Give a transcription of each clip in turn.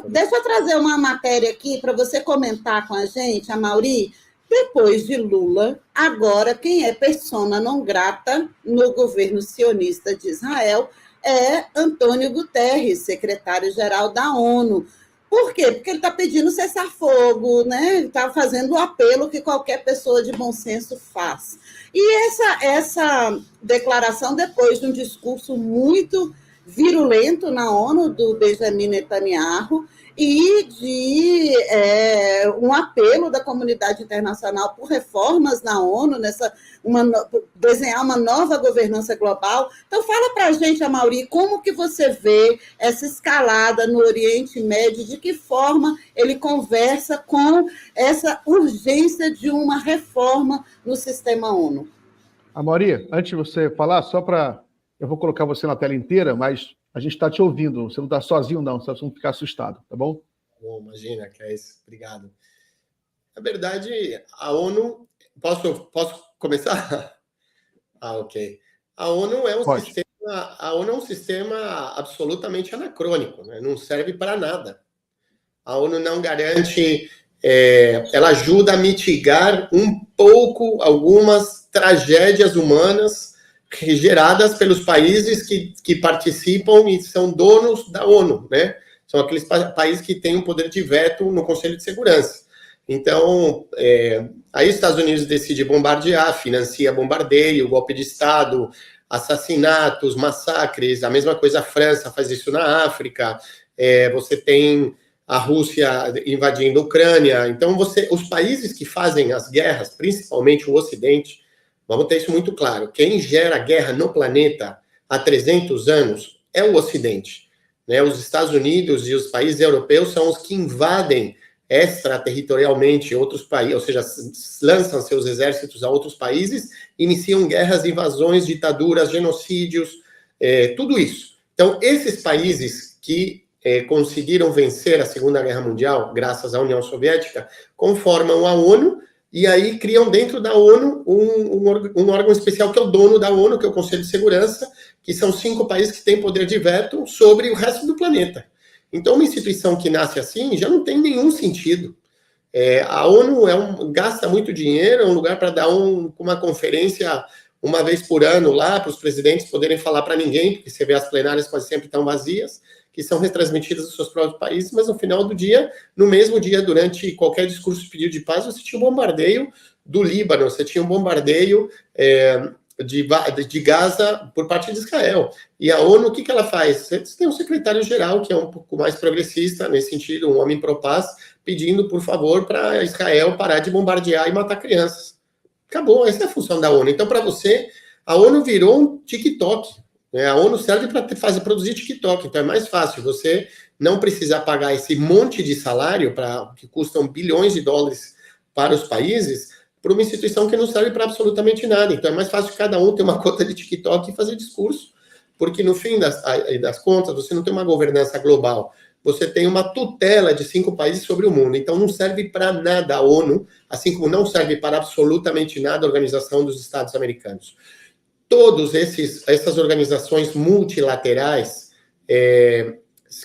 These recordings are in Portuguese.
Deixa eu trazer uma matéria aqui para você comentar com a gente, Amaury. Depois de Lula, agora quem é persona não grata no governo sionista de Israel é Antônio Guterres, secretário-geral da ONU. Por quê? Porque ele está pedindo cessar-fogo, né? Ele está fazendo o apelo que qualquer pessoa de bom senso faz. E essa declaração, depois de um discurso muito virulento na ONU do Benjamin Netanyahu e de um apelo da comunidade internacional por reformas na ONU, desenhar uma nova governança global. Então, fala para a gente, Amaury, como que você vê essa escalada no Oriente Médio, de que forma ele conversa com essa urgência de uma reforma no sistema ONU? Amaury, antes de você falar, eu vou colocar você na tela inteira, mas a gente está te ouvindo. Você não está sozinho, não. Você não ficar assustado, tá bom? Bom, imagina, que é isso. Obrigado. Na verdade, a ONU... Posso começar? Ok. A ONU é um sistema absolutamente anacrônico, né? Não serve para nada. A ONU não garante... ela ajuda a mitigar um pouco algumas tragédias humanas geradas pelos países que participam e são donos da ONU, né? São aqueles países que têm um poder de veto no Conselho de Segurança. Então, aí os Estados Unidos decide bombardear, financia bombardeio, golpe de Estado, assassinatos, massacres, a mesma coisa a França faz isso na África, você tem a Rússia invadindo a Ucrânia. Então, os países que fazem as guerras, principalmente o Ocidente, vamos ter isso muito claro, quem gera guerra no planeta há 300 anos é o Ocidente. Né? Os Estados Unidos e os países europeus são os que invadem extraterritorialmente outros países, ou seja, lançam seus exércitos a outros países, iniciam guerras, invasões, ditaduras, genocídios, tudo isso. Então, esses países que conseguiram vencer a Segunda Guerra Mundial, graças à União Soviética, conformam a ONU, e aí criam dentro da ONU um órgão especial que é o dono da ONU, que é o Conselho de Segurança, que são 5 países que têm poder de veto sobre o resto do planeta. Então, uma instituição que nasce assim já não tem nenhum sentido. A ONU gasta muito dinheiro, é um lugar para dar uma conferência uma vez por ano lá, para os presidentes poderem falar para ninguém, porque você vê as plenárias quase sempre estão vazias, que são retransmitidas nos seus próprios países, mas no final do dia, no mesmo dia, durante qualquer discurso de pedido de paz, você tinha um bombardeio do Líbano, você tinha um bombardeio de Gaza por parte de Israel. E a ONU, o que ela faz? Você tem um secretário-geral que é um pouco mais progressista, nesse sentido, um homem pro-paz, pedindo, por favor, para Israel parar de bombardear e matar crianças. Acabou, essa é a função da ONU. Então, para você, a ONU virou um TikTok. A ONU serve para produzir TikTok, então é mais fácil você não precisar pagar esse monte de salário que custam bilhões de dólares para os países, para uma instituição que não serve para absolutamente nada. Então é mais fácil cada um ter uma conta de TikTok e fazer discurso, porque no fim das contas você não tem uma governança global, você tem uma tutela de 5 países sobre o mundo, então não serve para nada a ONU, assim como não serve para absolutamente nada a Organização dos Estados Americanos. Todas essas organizações multilaterais,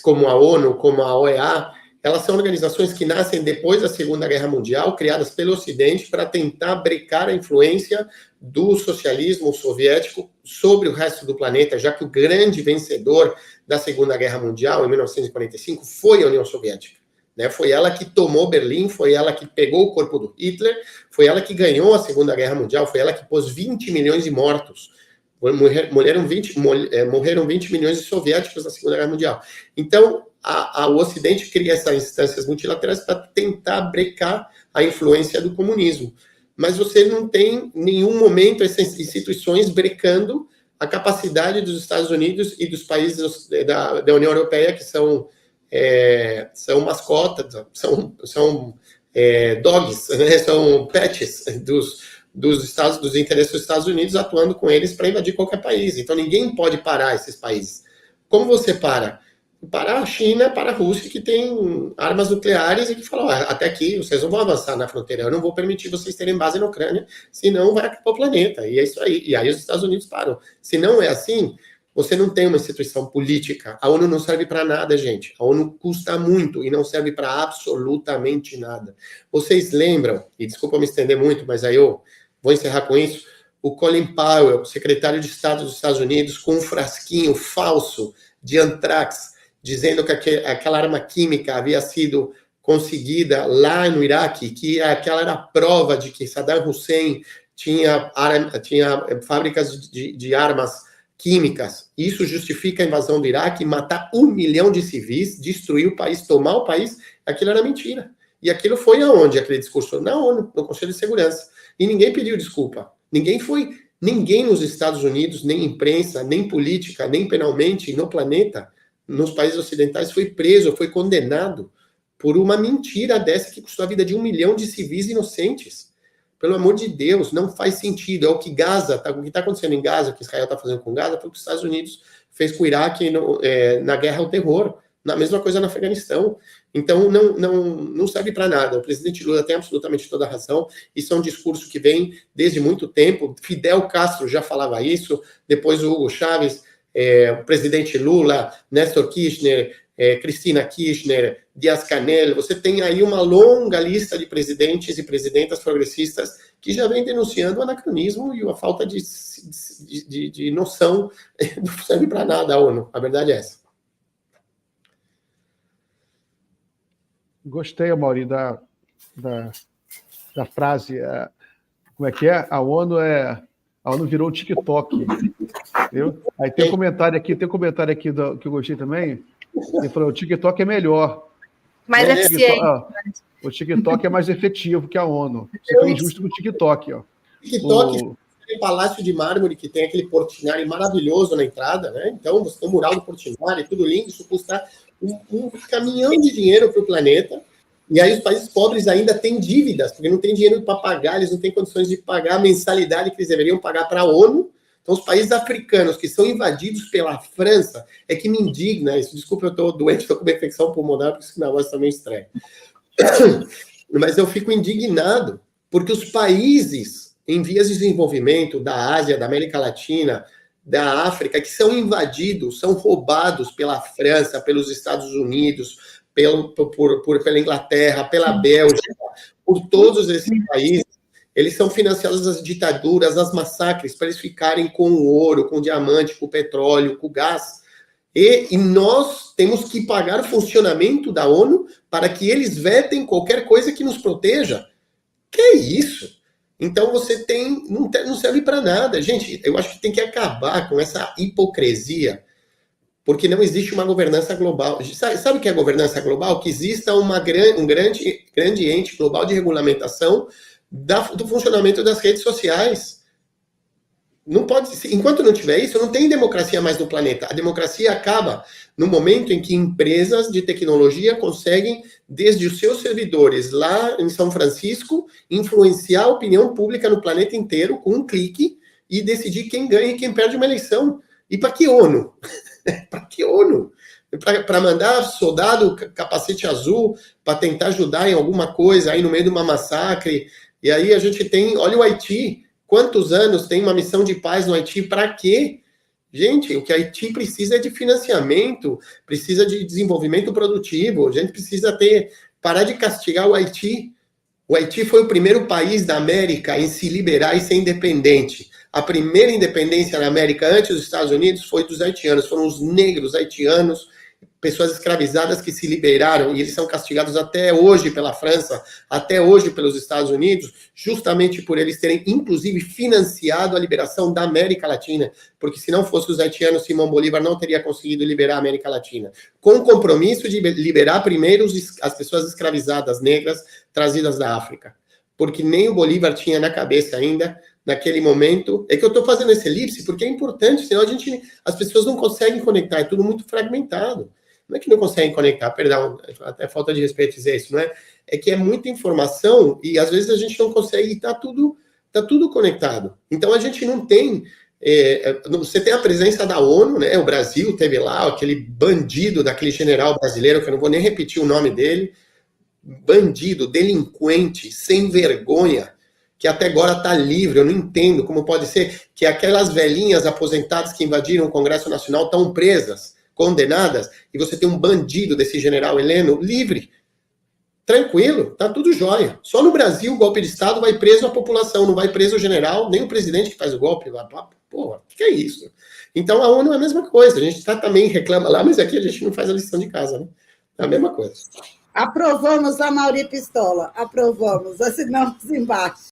como a ONU, como a OEA, elas são organizações que nascem depois da Segunda Guerra Mundial, criadas pelo Ocidente para tentar brecar a influência do socialismo soviético sobre o resto do planeta, já que o grande vencedor da Segunda Guerra Mundial, em 1945, foi a União Soviética. Né? Foi ela que tomou Berlim, foi ela que pegou o corpo do Hitler, foi ela que ganhou a Segunda Guerra Mundial, foi ela que pôs 20 milhões de mortos. Morreram 20 milhões de soviéticos na Segunda Guerra Mundial. Então, o Ocidente cria essas instâncias multilaterais para tentar brecar a influência do comunismo. Mas você não tem em nenhum momento essas instituições brecando a capacidade dos Estados Unidos e dos países da União Europeia, que são mascotas, são dogs, né? São pets dos interesses dos Estados Unidos, atuando com eles para invadir qualquer país. Então ninguém pode parar esses países. Como você para? Para a China, para a Rússia, que tem armas nucleares e que falam, até aqui, vocês não vão avançar na fronteira, eu não vou permitir vocês terem base na Ucrânia, senão vai acabar o planeta. E é isso aí. E aí os Estados Unidos param. Se não é assim, você não tem uma instituição política. A ONU não serve para nada, gente. A ONU custa muito e não serve para absolutamente nada. Vocês lembram, e desculpa me estender muito, mas aí eu vou encerrar com isso, o Colin Powell, secretário de Estado dos Estados Unidos, com um frasquinho falso de anthrax, dizendo que aquela arma química havia sido conseguida lá no Iraque, que aquela era a prova de que Saddam Hussein tinha fábricas de armas químicas. Isso justifica a invasão do Iraque, matar 1 milhão de civis, destruir o país, tomar o país. Aquilo era mentira. E aquilo foi aonde, aquele discurso? Na ONU, no Conselho de Segurança. E ninguém pediu desculpa. Ninguém nos Estados Unidos, nem imprensa, nem política, nem penalmente, no planeta, nos países ocidentais, foi preso, foi condenado por uma mentira dessa que custou a vida de 1 milhão de civis inocentes. Pelo amor de Deus, não faz sentido. É o que o que está acontecendo em Gaza, o que Israel está fazendo com Gaza, foi o que os Estados Unidos fez com o Iraque na guerra ao terror. Na mesma coisa no Afeganistão. Então, não serve para nada. O presidente Lula tem absolutamente toda a razão. Isso é um discurso que vem desde muito tempo. Fidel Castro já falava isso, depois o Hugo Chávez, o presidente Lula, Néstor Kirchner, Cristina Kirchner, Dias-Canel. Você tem aí uma longa lista de presidentes e presidentas progressistas que já vem denunciando o anacronismo e a falta de noção. Não serve para nada a ONU. A verdade é essa. Gostei, Amaury, da frase. Como é que é? A ONU virou o TikTok. Entendeu? Aí tem um comentário aqui que eu gostei também. Ele falou: o TikTok é melhor. Mais eficiente. O TikTok é mais efetivo que a ONU. Você foi injusto com o TikTok. TikTok tem Palácio de Mármore, que tem aquele Portinari maravilhoso na entrada, né? Então, você tem o mural do Portinari, tudo lindo, isso custa um caminhão de dinheiro para o planeta. E aí os países pobres ainda têm dívidas, porque não tem dinheiro para pagar, eles não têm condições de pagar a mensalidade que eles deveriam pagar para a ONU. Então, os países africanos que são invadidos pela França, é que me indigna isso. Desculpa, eu estou doente, estou com uma infecção pulmonar, por isso que minha voz está meio estranha. Mas eu fico indignado, porque os países em vias de desenvolvimento da Ásia, da América Latina, da África, que são invadidos, são roubados pela França, pelos Estados Unidos, pela Inglaterra, pela Bélgica, por todos esses países, eles são financiados as ditaduras, as massacres, para eles ficarem com o ouro, com o diamante, com o petróleo, com o gás. E nós temos que pagar o funcionamento da ONU para que eles vetem qualquer coisa que nos proteja. Que é isso? Então você não serve para nada. Gente, eu acho que tem que acabar com essa hipocrisia, porque não existe uma governança global. Sabe o que é governança global? Que exista um grande ente global de regulamentação do funcionamento das redes sociais. Não pode, enquanto não tiver isso, não tem democracia mais no planeta. A democracia acaba no momento em que empresas de tecnologia conseguem, desde os seus servidores lá em São Francisco, influenciar a opinião pública no planeta inteiro com um clique e decidir quem ganha e quem perde uma eleição. E para que ONU? Para que ONU? Para mandar soldado capacete azul para tentar ajudar em alguma coisa aí no meio de uma massacre. E aí a gente tem, olha o Haiti. Quantos anos tem uma missão de paz no Haiti? Para quê? Gente, o que Haiti precisa é de financiamento, precisa de desenvolvimento produtivo, a gente precisa parar de castigar o Haiti. O Haiti foi o primeiro país da América em se liberar e ser independente. A primeira independência na América antes dos Estados Unidos foi dos haitianos, foram os negros haitianos, pessoas escravizadas que se liberaram, e eles são castigados até hoje pela França, até hoje pelos Estados Unidos, justamente por eles terem, inclusive, financiado a liberação da América Latina, porque se não fosse os haitianos, Simão Bolívar não teria conseguido liberar a América Latina, com o compromisso de liberar primeiro as pessoas escravizadas negras trazidas da África, porque nem o Bolívar tinha na cabeça ainda, naquele momento. É que eu estou fazendo esse elipse porque é importante, senão as pessoas não conseguem conectar, é tudo muito fragmentado. Não é que não conseguem conectar, perdão, até falta de respeito dizer isso, não é? É que é muita informação e às vezes a gente não consegue, e tá tudo conectado. Então a gente não tem, você tem a presença da ONU, né? O Brasil teve lá aquele bandido daquele general brasileiro, que eu não vou nem repetir o nome dele, bandido, delinquente, sem vergonha, que até agora está livre. Eu não entendo como pode ser que aquelas velhinhas aposentadas que invadiram o Congresso Nacional estão presas, condenadas, e você tem um bandido desse general Heleno livre. Tranquilo, tá tudo jóia. Só no Brasil o golpe de Estado vai preso a população, não vai preso o general, nem o presidente que faz o golpe. Porra, o que é isso? Então a ONU é a mesma coisa. A gente também reclama lá, mas aqui a gente não faz a lição de casa, né? É a mesma coisa. Aprovamos a Amaury Pistola. Aprovamos. Assinamos embaixo.